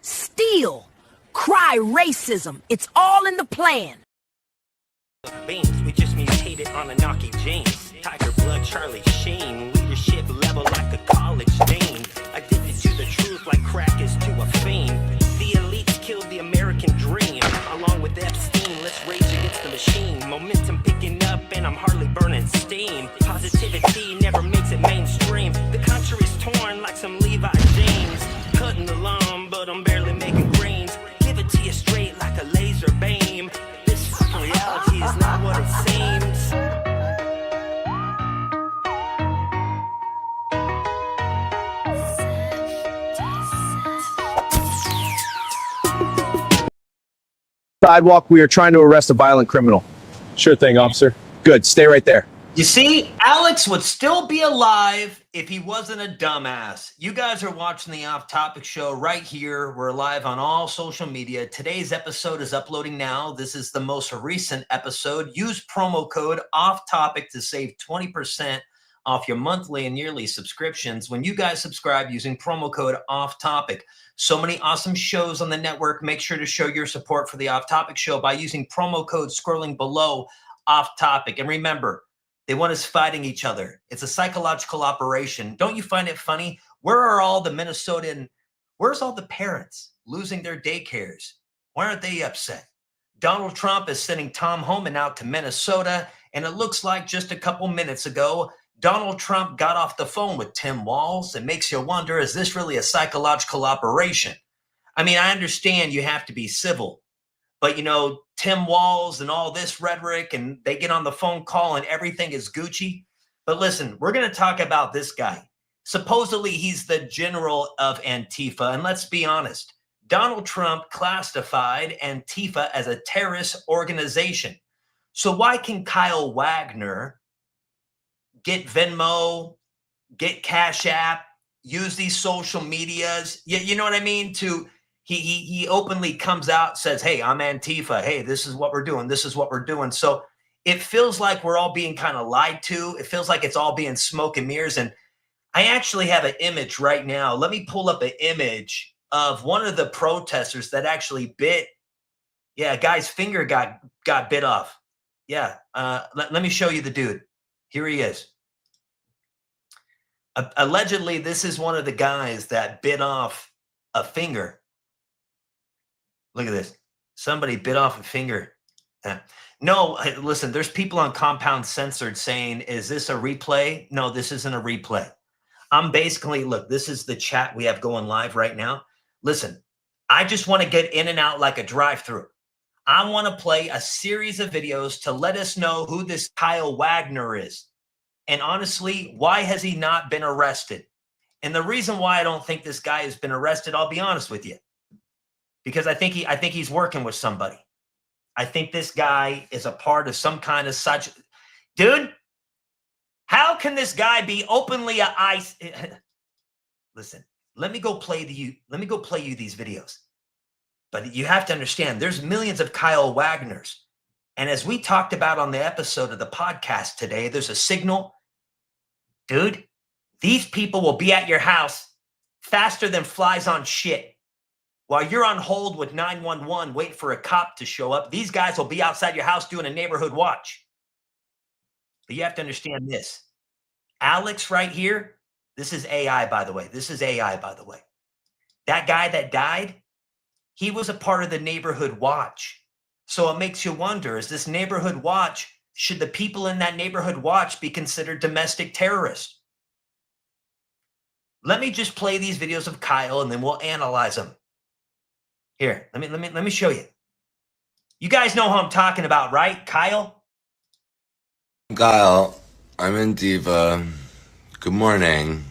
steal, cry racism. It's all in the plan. Beans, we just mutated on Anaki James. Tiger blood, Charlie Sheen. Leadership level like a college dean. Addicted to the truth like crack is to a fiend. The elites killed the American dream. Along with Epstein, let's rage against the machine. Momentum picking up and I'm hardly burning steam. Positivity never makes it mainstream. The country is torn like some Levi James. Cutting the lawn, but I'm barely making greens. Give it to you straight like a laser beam. This fucking reality is not what it seems. Sidewalk, we are trying to arrest a violent criminal. Sure thing, officer. Good, stay right there. You see, Alex would still be alive if he wasn't a dumbass. You guys are watching the Off Topic Show right here. We're live on all social media. Today's episode is uploading now. This is the most recent episode. Use promo code OFFTOPIC to save 20% off your monthly and yearly subscriptions when you guys subscribe using promo code OFFTOPIC. So many awesome shows on the network. Make sure to show your support for the Off Topic Show by using promo code scrolling below Off Topic. And remember, they want us fighting each other. It's a psychological operation. Don't you find it funny? Where are all the where's all the parents losing their daycares? Why aren't they upset? Donald Trump is sending Tom Homan out to Minnesota, and it looks like just a couple minutes ago, Donald Trump got off the phone with Tim Walz. It makes you wonder, is this really a psychological operation? I mean, I understand you have to be civil, but you know, Tim Walz and all this rhetoric, and they get on the phone call and everything is Gucci. But listen, we're going to talk about this guy. Supposedly, he's the general of Antifa. And let's be honest, Donald Trump classified Antifa as a terrorist organization. So why can Kyle Wagner get Venmo, get Cash App, use these social medias? You know what I mean? He openly comes out, says, hey, I'm Antifa. Hey, this is what we're doing. This is what we're doing. So it feels like we're all being kind of lied to. It feels like it's all being smoke and mirrors. And I actually have an image right now. Let me pull up an image of one of the protesters that actually bit. Yeah, a guy's finger got bit off. Yeah, let me show you the dude. Here he is. Allegedly, this is one of the guys that bit off a finger. Look at this. Somebody bit off a finger. No, listen, there's people on Compound Censored saying, is this a replay? No, this isn't a replay. I'm basically, look, this is the chat we have going live right now. Listen, I just want to get in and out like a drive-through. I want to play a series of videos to let us know who this Kyle Wagner is. And honestly, why has he not been arrested? And the reason why I don't think this guy has been arrested, I'll be honest with you, because I think he's working with somebody. I think this guy is a part of some kind of such. Dude, how can this guy be openly a ICE? Listen, let me go play you these videos. But you have to understand, there's millions of Kyle Wagners. And as we talked about on the episode of the podcast today, there's a signal. Dude, these people will be at your house faster than flies on shit. While you're on hold with 911, waiting for a cop to show up, these guys will be outside your house doing a neighborhood watch. But you have to understand this. Alex right here, this is AI, by the way. This is AI, by the way. That guy that died, he was a part of the neighborhood watch. So it makes you wonder, is this neighborhood watch, should the people in that neighborhood watch be considered domestic terrorists? Let me just play these videos of Kyle and then we'll analyze them. Here, let me show you. You guys know who I'm talking about, right? Kyle? Kyle, I'm Antifa. Good morning.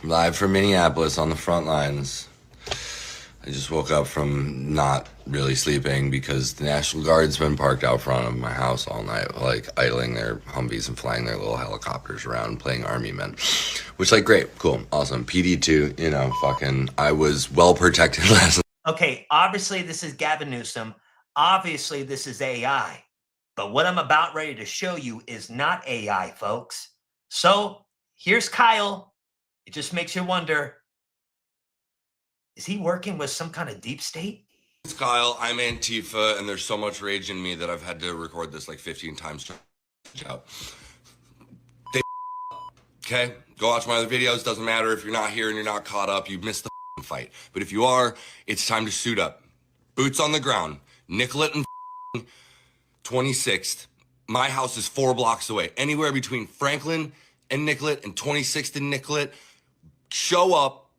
Live from Minneapolis on the front lines. I just woke up from not really sleeping because the National Guard's been parked out front of my house all night, like idling their Humvees and flying their little helicopters around, playing army men. Which, like, great, cool, awesome. PD2, you know, fucking, I was well protected last night. Okay, obviously this is Gavin Newsom. Obviously this is AI. But what I'm about ready to show you is not AI, folks. So here's Kyle. It just makes you wonder. Is he working with some kind of deep state? It's Kyle. I'm Antifa, and there's so much rage in me that I've had to record this like 15 times. Out. Okay? Go watch my other videos. Doesn't matter if you're not here and you're not caught up. You missed the fight. But if you are, it's time to suit up. Boots on the ground. Nicollet and 26th. My house is 4 blocks away. Anywhere between Franklin and Nicollet and 26th and Nicollet. Show up,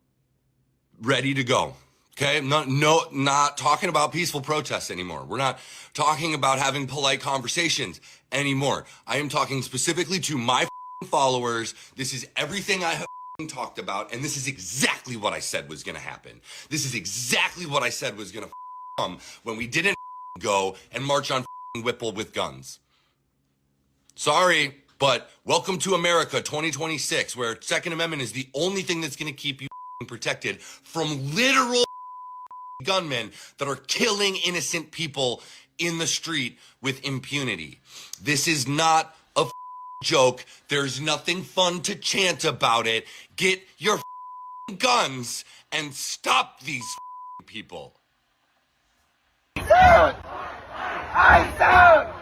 ready to go. Okay? Not talking about peaceful protests anymore. We're not talking about having polite conversations anymore. I am talking specifically to my followers. This is everything I have talked about, and this is exactly what I said was gonna happen. This is exactly what I said was gonna come when we didn't go and march on Whipple with guns. Sorry, but welcome to America 2026, where Second Amendment is the only thing that's gonna keep you protected from literal gunmen that are killing innocent people in the street with impunity. This is not a joke. There's nothing fun to chant about it. Get your guns and stop these people. I sound!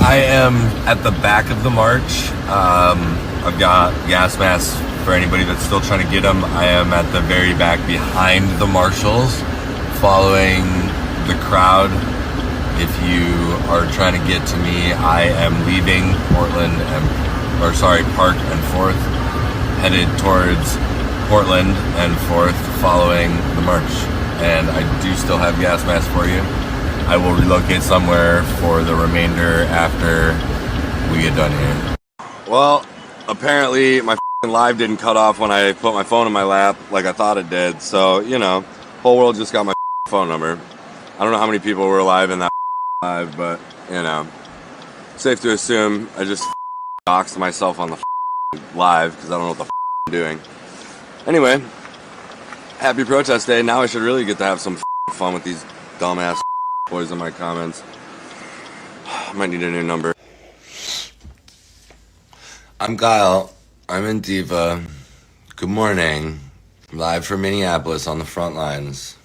I am at the back of the march. I've got gas masks for anybody that's still trying to get them. I am at the very back behind the marshals, following the crowd. If you are trying to get to me, I am leaving Park and 4th, headed towards Portland and 4th, following the march. And I do still have gas masks for you. I will relocate somewhere for the remainder after we get done here. Well, apparently my live didn't cut off when I put my phone in my lap like I thought it did. So, you know, whole world just got my phone number. I don't know how many people were alive in that live, but, you know, safe to assume I just doxed myself on the live because I don't know what the I'm doing. Anyway, happy protest day. Now I should really get to have some fun with these dumbass boys in my comments. I might need a new number. I'm Kyle. I'm Antifa. Good morning. Live from Minneapolis on the front lines.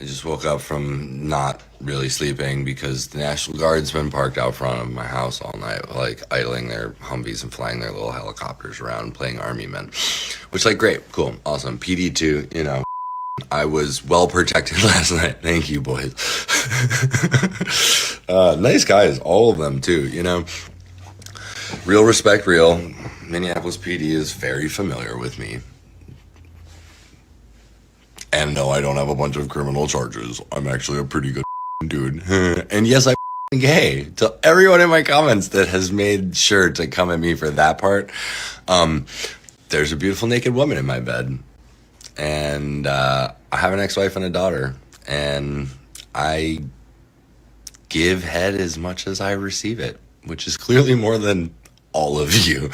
I just woke up from not really sleeping because the National Guard's been parked out front of my house all night, like idling their Humvees and flying their little helicopters around, playing army men. Which, like, great, cool, awesome. PD2, you know. I was well protected last night. Thank you, boys. Nice guys, all of them too, you know. Real respect, real. Minneapolis PD is very familiar with me. And no, I don't have a bunch of criminal charges. I'm actually a pretty good dude. And yes, I'm gay. To everyone in my comments that has made sure to come at me for that part, there's a beautiful naked woman in my bed. And I have an ex-wife and a daughter, and I give head as much as I receive it, which is clearly more than all of you.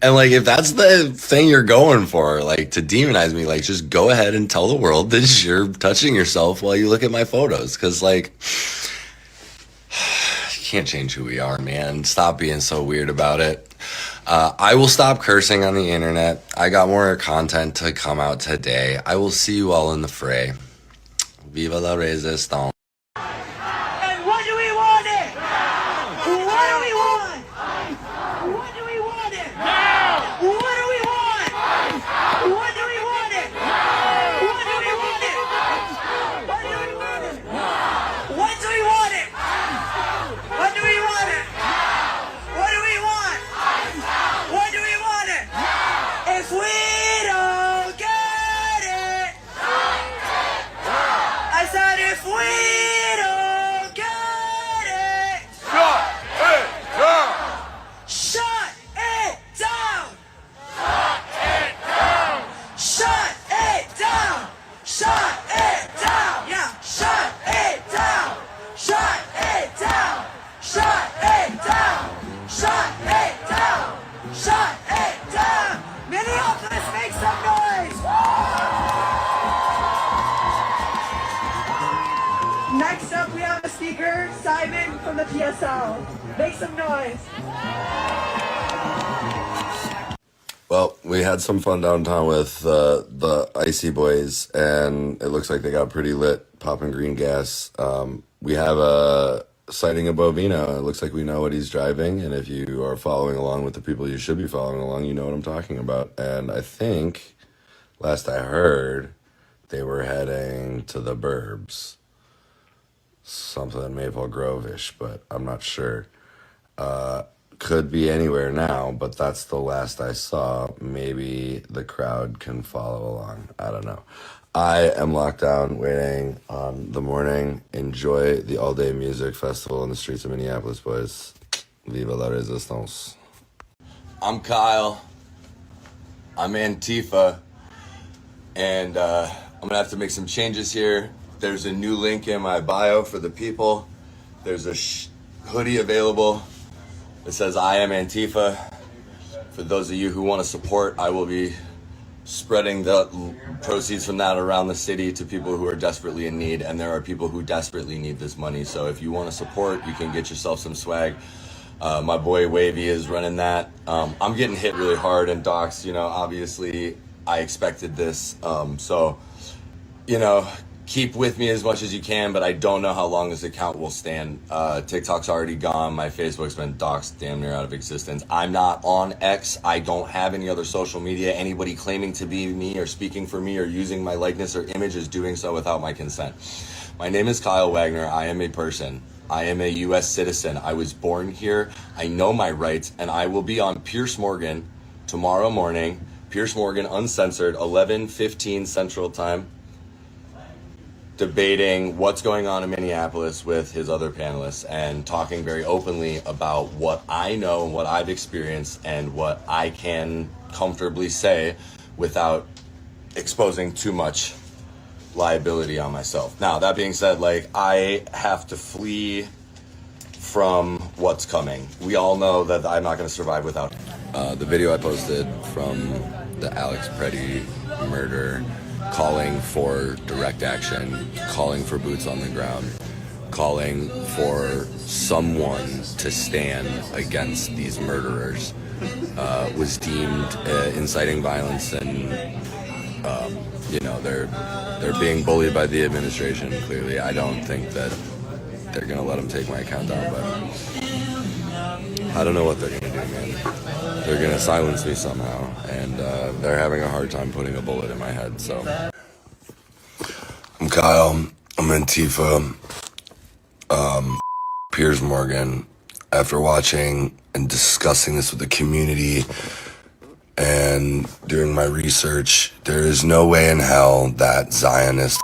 And like, if that's the thing you're going for, like, to demonize me, like, just go ahead and tell the world that you're touching yourself while you look at my photos, because, like, you can't change who we are, man. Stop being so weird about it. I will stop cursing on the internet. I got more content to come out today. I will see you all in the fray. Viva la resistance. And what do we want it? What do we want? What do we want it? What do we want? What do we want it? What do we want it? What do we want it? What do we want it? What do we want it? What do we want? What do we want it? If we don't get it, I said if we don't get it, shut it down. Shut it down. Shut it down. Shut it down. Yeah. Shut it down. Shut it down. Shut it down. Shut it down. Shut it down. Minneapolis. up! Let's make some noise! Next up, we have a speaker, Simon from the PSL. Make some noise. Well, we had some fun downtown with the Icy Boys, and it looks like they got pretty lit, popping green gas. We have a sighting of Bovino. It looks like we know what he's driving, and if you are following along with the people you should be following along, you know what I'm talking about. And I think, last I heard, they were heading to the burbs. Something Maple Grove-ish, but I'm not sure. Could be anywhere now, but that's the last I saw. Maybe the crowd can follow along. I don't know. I am locked down waiting on the morning. Enjoy the all-day music festival in the streets of Minneapolis, boys. Viva la resistance. I'm Kyle. I'm Antifa. And I'm going to have to make some changes here. There's a new link in my bio for the people. There's a hoodie available. It says, I am Antifa. For those of you who want to support, I will be spreading the proceeds from that around the city to people who are desperately in need. And there are people who desperately need this money. So if you want to support, you can get yourself some swag. My boy Wavy is running that. I'm getting hit really hard in docs. You know, obviously I expected this. So, you know, keep with me as much as you can, but I don't know how long this account will stand. TikTok's already gone. My Facebook's been doxed damn near out of existence. I'm not on X. I don't have any other social media. Anybody claiming to be me or speaking for me or using my likeness or image is doing so without my consent. My name is Kyle Wagner. I am a person. I am a U.S. citizen. I was born here. I know my rights, and I will be on Piers Morgan tomorrow morning. Piers Morgan, uncensored, 11:15 Central Time, debating what's going on in Minneapolis with his other panelists and talking very openly about what I know and what I've experienced and what I can comfortably say without exposing too much liability on myself. Now, that being said, like, I have to flee from what's coming. We all know that I'm not going to survive without the video I posted from the Alex Preddy murder, calling for direct action, calling for boots on the ground, calling for someone to stand against these murderers, was deemed inciting violence, and you know, they're being bullied by the administration. Clearly, I don't think that they're gonna let them take my account down, but I don't know what they're gonna do, man. They're gonna silence me somehow, and they're having a hard time putting a bullet in my head. So I'm Kyle. I'm Antifa. Piers Morgan. After watching and discussing this with the community and doing my research, there is no way in hell that Zionist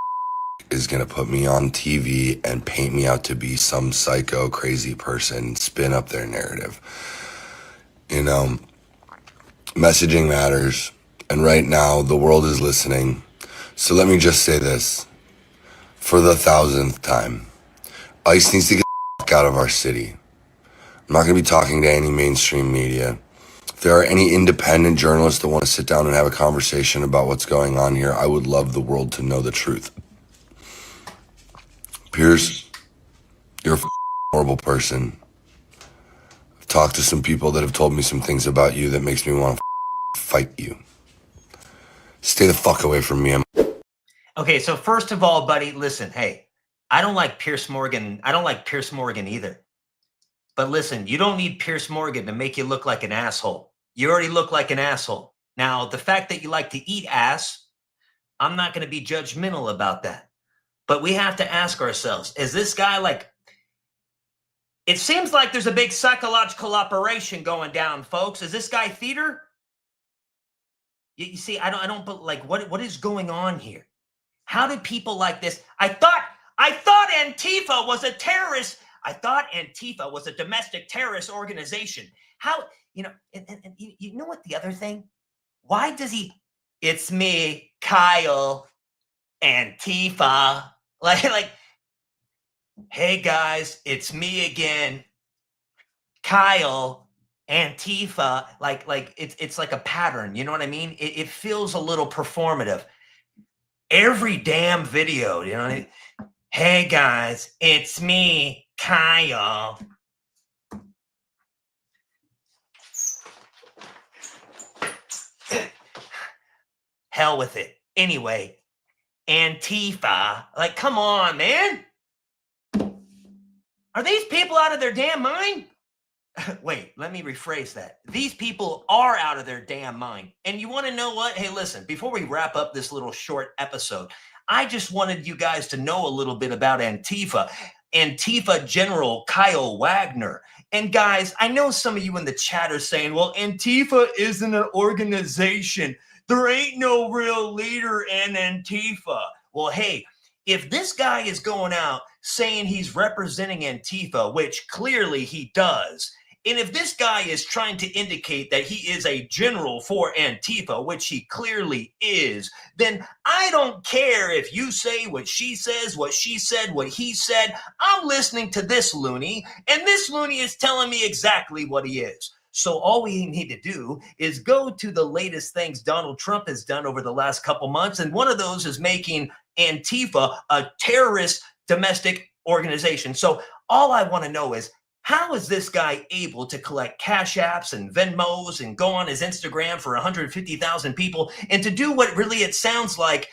is gonna put me on TV and paint me out to be some psycho crazy person, spin up their narrative. You know, messaging matters, and right now the world is listening. So let me just say this for the 1,000th time. ICE needs to get the fuck out of our city. I'm not gonna be talking to any mainstream media. If there are any independent journalists that want to sit down and have a conversation about what's going on here, I would love the world to know the truth. Piers, you're a horrible person. I've talked to some people that have told me some things about you that makes me want to fight you. Stay the fuck away from me. Okay, so first of all, buddy, listen, hey, I don't like Piers Morgan. I don't like Piers Morgan either. But listen, you don't need Piers Morgan to make you look like an asshole. You already look like an asshole. Now, the fact that you like to eat ass, I'm not going to be judgmental about that. But we have to ask ourselves, is this guy like, it seems like there's a big psychological operation going down, folks. Is this guy theater? You see, I don't, but like, what is going on here? How did people like this? I thought Antifa was a terrorist. I thought Antifa was a domestic terrorist organization. How, you know, and you know what the other thing? Why does he, it's me, Kyle, Antifa. Like, hey guys, it's me again, Kyle, Antifa, like it's like a pattern. You know what I mean? It feels a little performative. Every damn video, you know. Hey guys, it's me, Kyle. Hell with it. Anyway, Antifa, like, come on, man. Are these people out of their damn mind? Wait, let me rephrase that. These people are out of their damn mind. And you want to know what? Hey, listen, before we wrap up this little short episode, I just wanted you guys to know a little bit about Antifa. Antifa General Kyle Wagner. And guys, I know some of you in the chat are saying, well, Antifa isn't an organization. There ain't no real leader in Antifa. Well, hey, if this guy is going out saying he's representing Antifa, which clearly he does, and if this guy is trying to indicate that he is a general for Antifa, which he clearly is, then I don't care if you say what she says, what she said, what he said. I'm listening to this loony, and this loony is telling me exactly what he is. So all we need to do is go to the latest things Donald Trump has done over the last couple months, and one of those is making Antifa a terrorist domestic organization. So all I want to know is, how is this guy able to collect Cash Apps and Venmos and go on his Instagram for 150,000 people and to do what really it sounds like,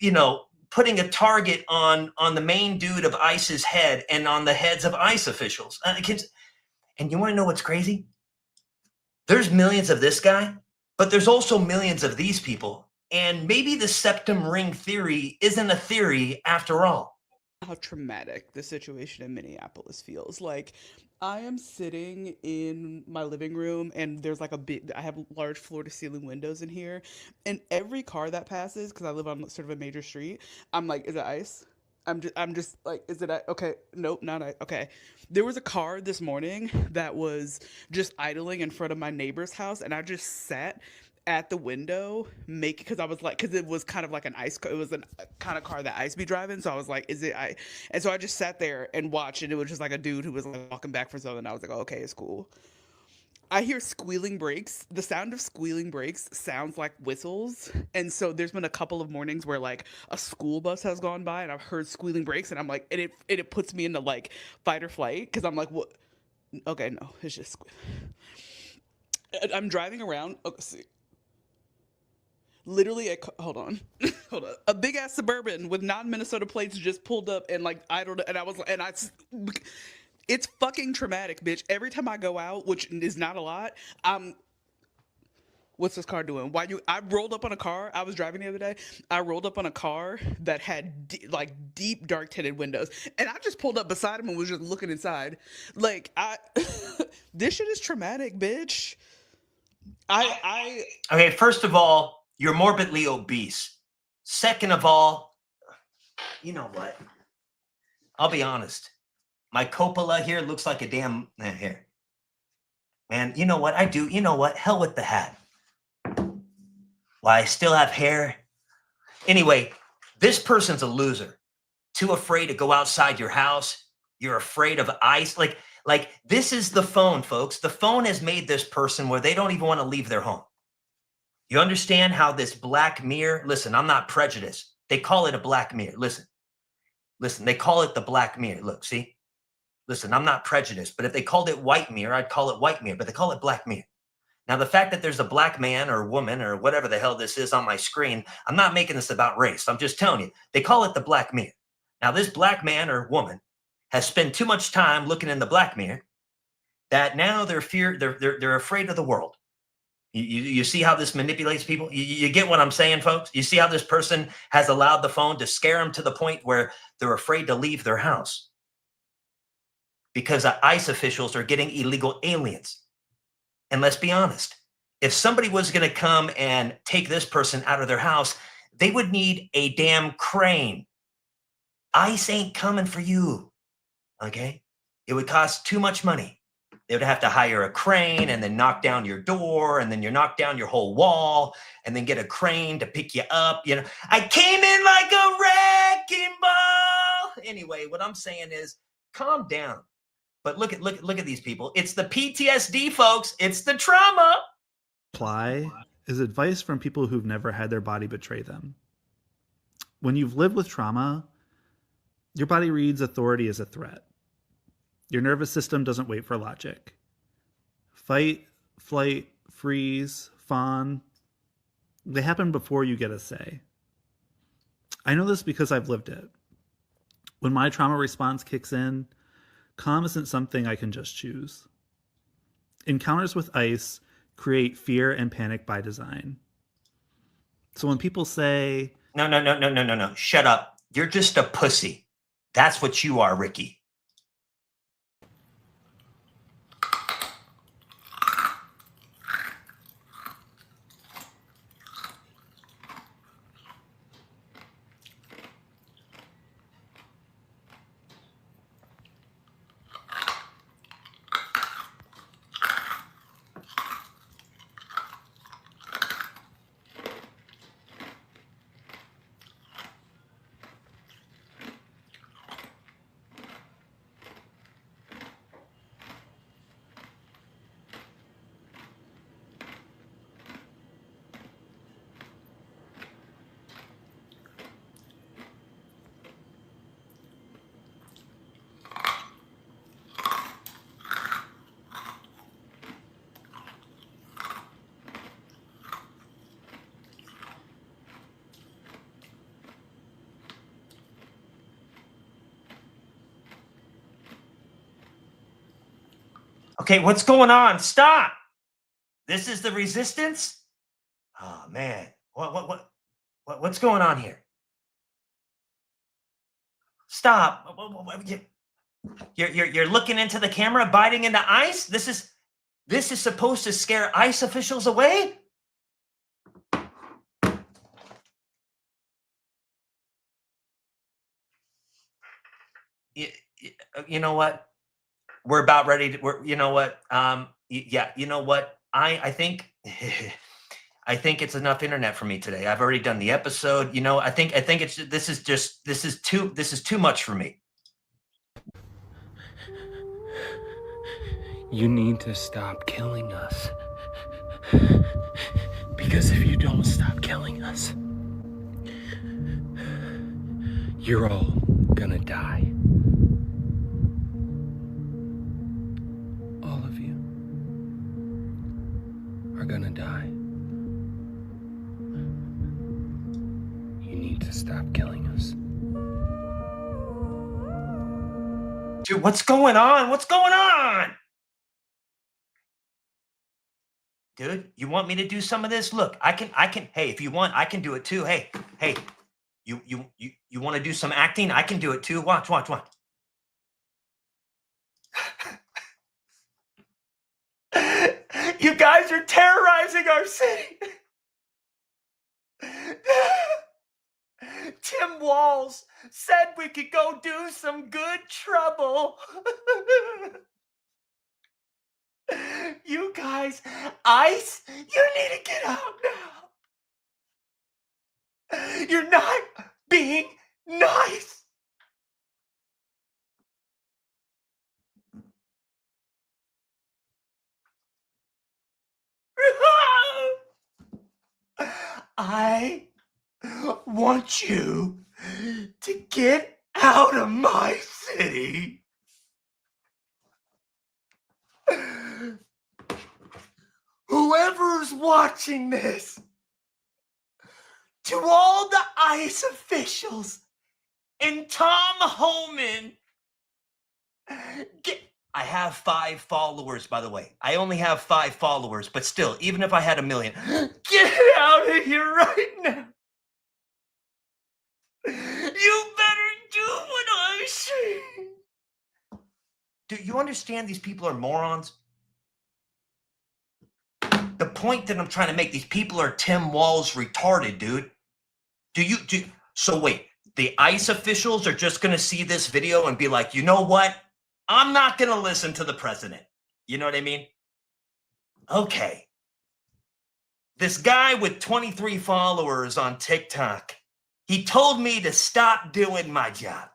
you know, putting a target on the main dude of ICE's head and on the heads of ICE officials? And you want to know what's crazy? There's millions of this guy, but there's also millions of these people. And maybe the septum ring theory isn't a theory after all. How traumatic the situation in Minneapolis feels. Like, I am sitting in my living room and there's like I have large floor to ceiling windows in here, and every car that passes, because I live on sort of a major street, I'm like, is it ICE? I'm just like, is it okay? Nope, not ICE. Okay. There was a car this morning that was just idling in front of my neighbor's house, and I just sat at the window because I was like, because it was kind of like an ICE car. It was a kind of car that ICE be driving. So I was like, is it ICE? And so I just sat there and watched, and it was just like a dude who was like walking back from something. And I was like, oh, okay, it's cool. I hear squealing brakes. The sound of squealing brakes sounds like whistles. And so there's been a couple of mornings where like a school bus has gone by and I've heard squealing brakes, and I'm like, and it puts me into like fight or flight, because I'm like, what? Okay, no, it's just I'm driving around. Okay, see. Literally, hold on. A big ass Suburban with non-Minnesota plates just pulled up and like idled, and I was like, it's fucking traumatic, bitch. Every time I go out, which is not a lot, what's this car doing? I rolled up on a car. I was driving the other day. I rolled up on a car that had deep dark tinted windows, and I just pulled up beside him and was just looking inside. Like, this shit is traumatic, bitch. Okay, first of all, you're morbidly obese. Second of all, you know what? I'll be honest. My cupola here looks like a damn here. Man, you know what I do? You know what? Hell with the hat. Why, I still have hair. Anyway, this person's a loser. Too afraid to go outside your house. You're afraid of ICE. Like this is the phone, folks. The phone has made this person where they don't even want to leave their home. You understand how this black mirror, listen, I'm not prejudiced. They call it a black mirror. Listen, they call it the black mirror. Look, see? Listen, I'm not prejudiced, but if they called it white mirror, I'd call it white mirror, but they call it black mirror. Now, the fact that there's a black man or woman or whatever the hell this is on my screen, I'm not making this about race. I'm just telling you, they call it the black mirror. Now, this black man or woman has spent too much time looking in the black mirror that now they're afraid of the world. You see how this manipulates people? You get what I'm saying, folks? You see how this person has allowed the phone to scare them to the point where they're afraid to leave their house because ICE officials are getting illegal aliens. And let's be honest, if somebody was going to come and take this person out of their house, they would need a damn crane. ICE ain't coming for you, okay? It would cost too much money. They would have to hire a crane and then knock down your door, and then you knock down your whole wall, and then get a crane to pick you up. You know, I came in like a wrecking ball. Anyway, what I'm saying is calm down. But look at these people. It's the PTSD, folks. It's the trauma. Apply is advice from people who've never had their body betray them. When you've lived with trauma, your body reads authority as a threat. Your nervous system doesn't wait for logic. Fight, flight, freeze, fawn, they happen before you get a say. I know this because I've lived it. When my trauma response kicks in, calm isn't something I can just choose. Encounters with ICE create fear and panic by design. So when people say, No. Shut up. You're just a pussy. That's what you are, Ricky. Okay, what's going on? Stop. This is the resistance? Oh man. What's going on here? Stop. You're looking into the camera, biting into ICE? This is supposed to scare ICE officials away? You know what? We're about ready to, you know what? Yeah, you know what? I think I think it's enough internet for me today. I've already done the episode. You know, I think it's this is too much for me. You need to stop killing us. Because if you don't stop killing us, you're all gonna die. All of you are gonna die. You need to stop killing us. Dude, what's going on? What's going on? Dude, you want me to do some of this? Look, I can, hey, if you want, I can do it too. Hey, you want to do some acting? I can do it too. Watch. You guys are terrorizing our city. Tim Walz said we could go do some good trouble. You guys, ICE, you need to get out now. You're not being nice. I want you to get out of my city. Whoever's watching this, to all the ICE officials and Tom Homan, I have 5 followers, by the way. I only have 5 followers, but still, even if I had 1 million, get out of here right now. You better do what I say. Do you understand these people are morons? The point that I'm trying to make, these people are Tim Walz retarded, dude. So wait, the ICE officials are just going to see this video and be like, you know what? I'm not going to listen to the president. You know what I mean? Okay. This guy with 23 followers on TikTok, he told me to stop doing my job.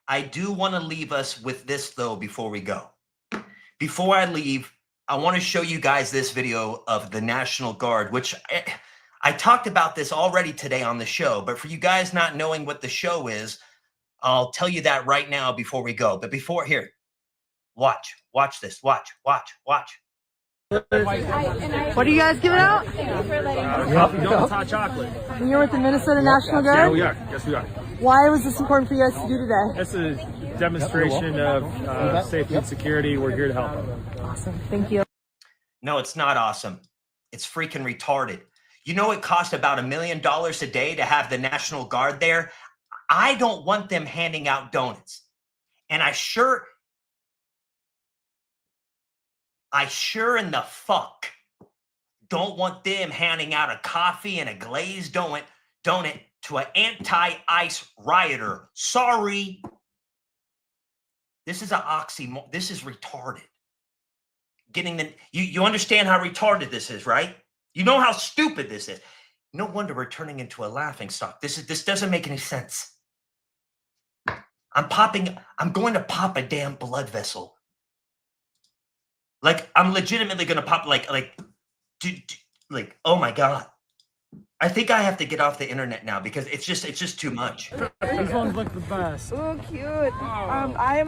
I do want to leave us with this, though, before we go. Before I leave, I want to show you guys this video of the National Guard, which I talked about this already today on the show. But for you guys not knowing what the show is, I'll tell you that right now before we go. But before, here, watch this, watch. What are you guys giving out? Hot chocolate. And you're with the Minnesota National Guard? Yeah, we are. Yes, we are. Why was this important for you guys to do today? It's a demonstration of safety and security. We're here to help. Awesome. Thank you. No, it's not awesome. It's freaking retarded. You know, it costs about $1 million a day to have the National Guard there. I don't want them handing out donuts. And I sure in the fuck don't want them handing out a coffee and a glazed donut to an anti-ICE rioter. Sorry. This is an oxymoron. This is retarded. You understand how retarded this is, right? You know how stupid this is. No wonder we're turning into a laughing stock. This doesn't make any sense. I'm going to pop a damn blood vessel. Like, I'm legitimately going to pop, like, oh my God. I think I have to get off the internet now because it's just too much. These ones look the best. Oh, cute. I've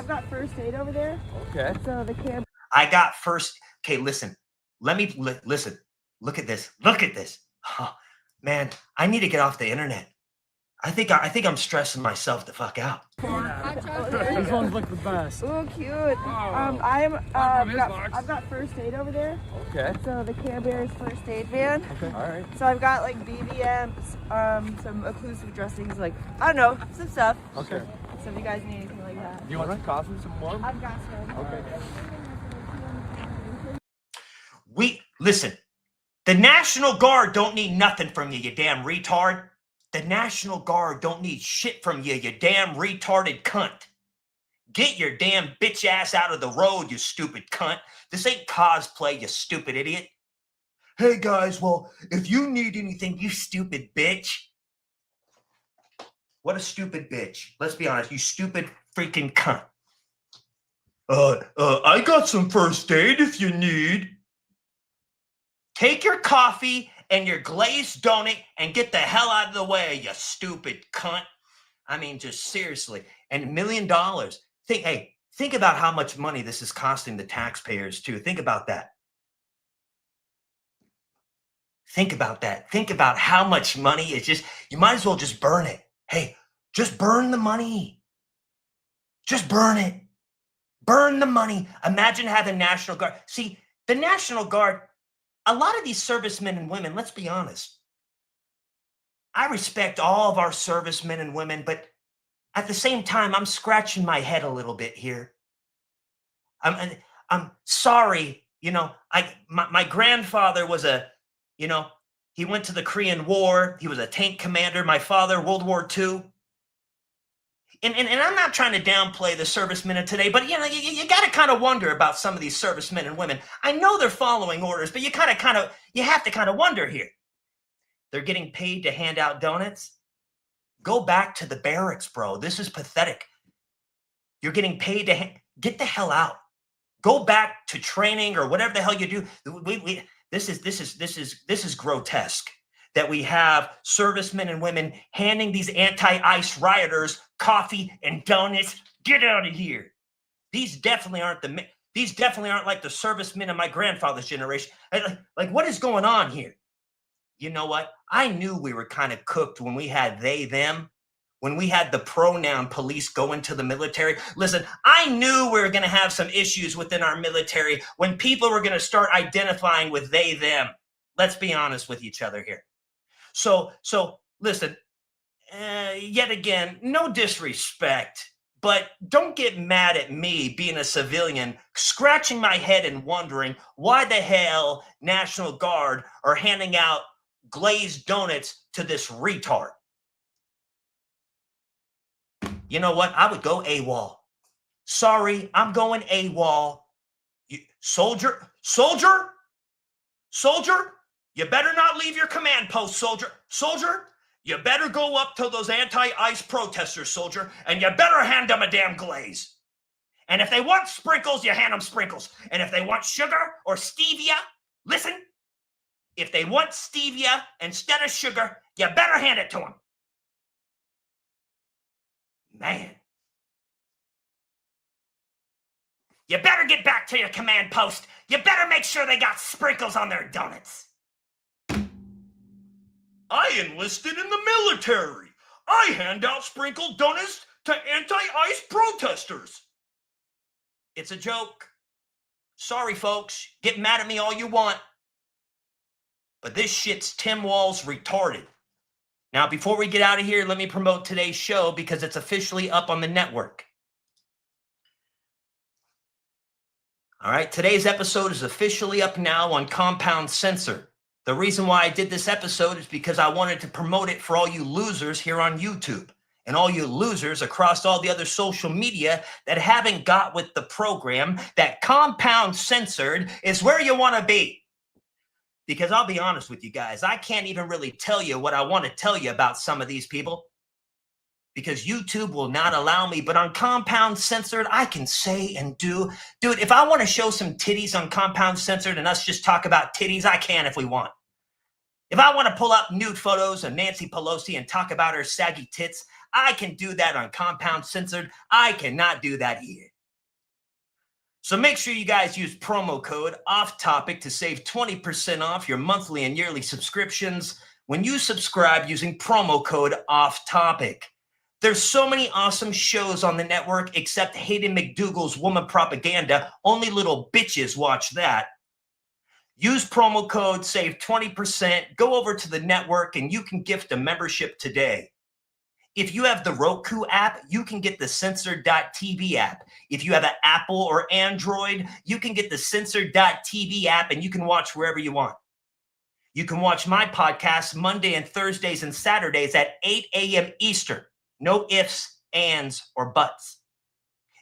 got first aid over there. Okay. So the camp. I got first. Okay, listen. Listen. Look at this. Oh, man, I need to get off the internet. I think I'm stressing myself the fuck out. These ones look the best. Oh, cute. I've got first aid over there. Okay. So the Care Bears first aid van. Okay. All right. So I've got like BBMs, some occlusive dressings, like I don't know, some stuff. Okay. So if you guys need anything like that. Do you want some coffee, some more? I've got some. Okay. Listen. The National Guard don't need nothing from you, you damn retard. The National Guard don't need shit from you, you damn retarded cunt. Get your damn bitch ass out of the road, you stupid cunt. This ain't cosplay, you stupid idiot. Hey guys, well, if you need anything, you stupid bitch. What a stupid bitch. Let's be honest, you stupid freaking cunt. I got some first aid if you need. Take your coffee and your glazed donut and get the hell out of the way, you stupid cunt. I mean, just seriously. And $1 million. Think about how much money this is costing the taxpayers, too. Think about that. Think about that. Think about how much money is just, you might as well just burn it. Hey, just burn the money. Just burn it. Burn the money. Imagine having National Guard. See, the National Guard, a lot of these servicemen and women, let's be honest. I respect all of our servicemen and women, but at the same time, I'm scratching my head a little bit here. I'm sorry, my grandfather was he went to the Korean War. He was a tank commander. My father, World War II. And I'm not trying to downplay the servicemen of today, but you got to kind of wonder about some of these servicemen and women. I know they're following orders, but you have to kind of wonder here. They're getting paid to hand out donuts. Go back to the barracks, bro. This is pathetic. You're getting paid to get the hell out. Go back to training or whatever the hell you do. This is grotesque. That we have servicemen and women handing these anti-ICE rioters coffee and donuts. Get out of here. These definitely aren't like the servicemen of my grandfather's generation. Like what is going on here? You know what? I knew we were kind of cooked when we had they, them, when we had the pronoun police go into the military. Listen, I knew we were going to have some issues within our military when people were going to start identifying with they, them. Let's be honest with each other here. So listen, yet again, no disrespect, but don't get mad at me being a civilian, scratching my head and wondering why the hell National Guard are handing out glazed donuts to this retard. You know what? I would go AWOL. Sorry, I'm going AWOL. Soldier, you better not leave your command post, soldier. Soldier, You better go up to those anti-ICE protesters, soldier, and you better hand them a damn glaze. And if they want sprinkles, you hand them sprinkles. And if they want sugar or stevia, listen, if they want stevia instead of sugar, you better hand it to them. Man. You better get back to your command post. You better make sure they got sprinkles on their donuts. I enlisted in the military. I hand out sprinkled donuts to anti-ICE protesters. It's a joke. Sorry, folks. Get mad at me all you want. But this shit's Tim Walz retarded. Now, before we get out of here, let me promote today's show because it's officially up on the network. All right, today's episode is officially up now on Compound Censored. The reason why I did this episode is because I wanted to promote it for all you losers here on YouTube and all you losers across all the other social media that haven't got with the program that Compound Censored is where you want to be. Because I'll be honest with you guys, I can't even really tell you what I want to tell you about some of these people because YouTube will not allow me. But on Compound Censored, I can say and do. Dude, if I want to show some titties on Compound Censored and us just talk about titties, I can if we want. If I want to pull up nude photos of Nancy Pelosi and talk about her saggy tits, I can do that on Compound Censored. I cannot do that here. So make sure you guys use promo code OFFTOPIC to save 20% off your monthly and yearly subscriptions when you subscribe using promo code OFFTOPIC. There's so many awesome shows on the network except Hayden McDougal's Woman Propaganda. Only little bitches watch that. Use promo code, save 20%, go over to the network, and you can gift a membership today. If you have the Roku app, you can get the Censored.tv app. If you have an Apple or Android, you can get the Censored.tv app, and you can watch wherever you want. You can watch my podcast Monday and Thursdays and Saturdays at 8 a.m. Eastern. No ifs, ands, or buts.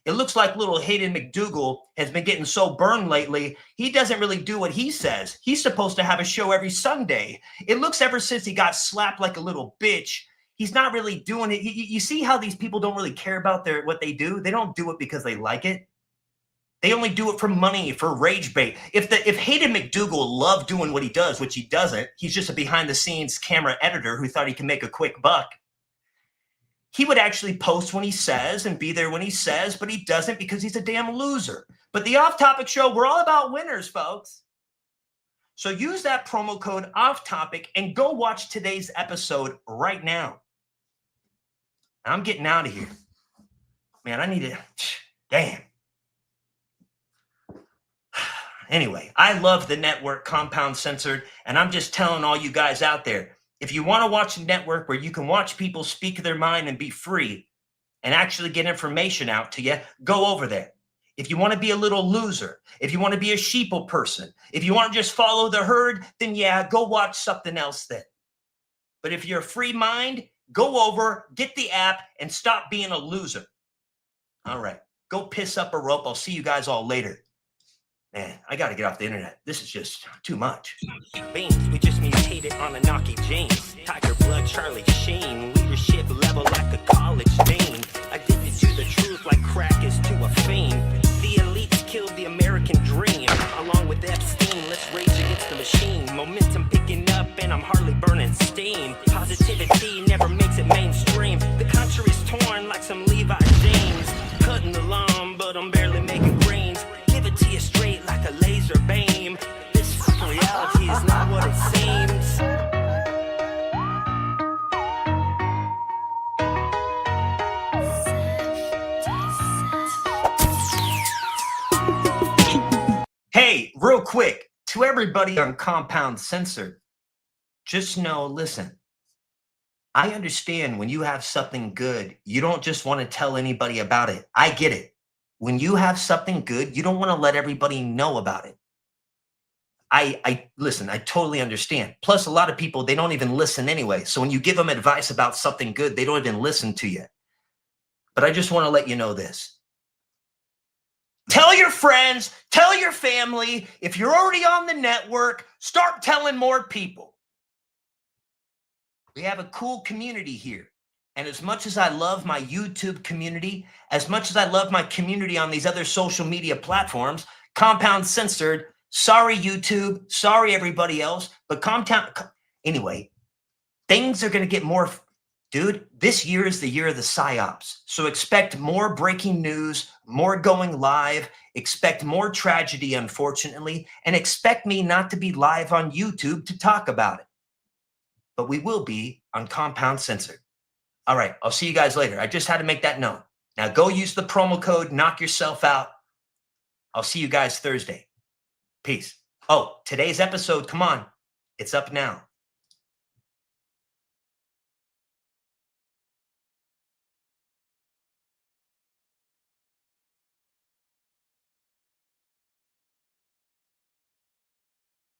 It looks like little Hayden McDougal has been getting so burned lately, he doesn't really do what he says. He's supposed to have a show every Sunday. It looks ever since he got slapped like a little bitch, he's not really doing it. You see how these people don't really care about what they do? They don't do it because they like it. They only do it for money, for rage bait. If Hayden McDougal loved doing what he does, which he doesn't, he's just a behind-the-scenes camera editor who thought he can make a quick buck. He would actually post when he says and be there when he says, but he doesn't because he's a damn loser. But the Off Topic Show, we're all about winners, folks. So use that promo code Off Topic and go watch today's episode right now. I'm getting out of here. Man, I need to, damn. Anyway, I love the network Compound Censored, and I'm just telling all you guys out there, if you want to watch a network where you can watch people speak their mind and be free and actually get information out to you, go over there. If you want to be a little loser, if you want to be a sheeple person, if you want to just follow the herd, then yeah, go watch something else then. But if you're a free mind, go over, get the app, and stop being a loser. All right, go piss up a rope. I'll see you guys all later. Man, I got to get off the internet. This is just too much. Beans, we just mutated on a knocky jeans. Tiger blood, Charlie Sheen. Leadership level like a college dean. Addicted to the truth like crack is to a fiend. The elites killed the American dream. Along with Epstein, let's rage against the machine. Momentum picking up and I'm hardly burning steam. Positivity never makes it mainstream. The country's torn like some Levi James. Cutting the lawn, but I'm barely making brains. Give it to you straight like a laser beam. This fucking reality is not what it seems. Hey, real quick, to everybody on Compound Censored, just know, listen, I understand when you have something good, you don't just want to tell anybody about it. I get it. When you have something good, you don't want to let everybody know about it. I listen, I totally understand. Plus, a lot of people, they don't even listen anyway. So when you give them advice about something good, they don't even listen to you. But I just want to let you know this. Tell your friends, tell your family. If you're already on the network, start telling more people. We have a cool community here. And as much as I love my YouTube community, as much as I love my community on these other social media platforms, Compound Censored, sorry YouTube, sorry everybody else, but anyway, things are going to get more, dude, this year is the year of the psyops. So expect more breaking news, more going live, expect more tragedy, unfortunately, and expect me not to be live on YouTube to talk about it. But we will be on Compound Censored. All right, I'll see you guys later. I just had to make that known. Now go use the promo code, knock yourself out. I'll see you guys Thursday. Peace. Oh, today's episode, come on. It's up now.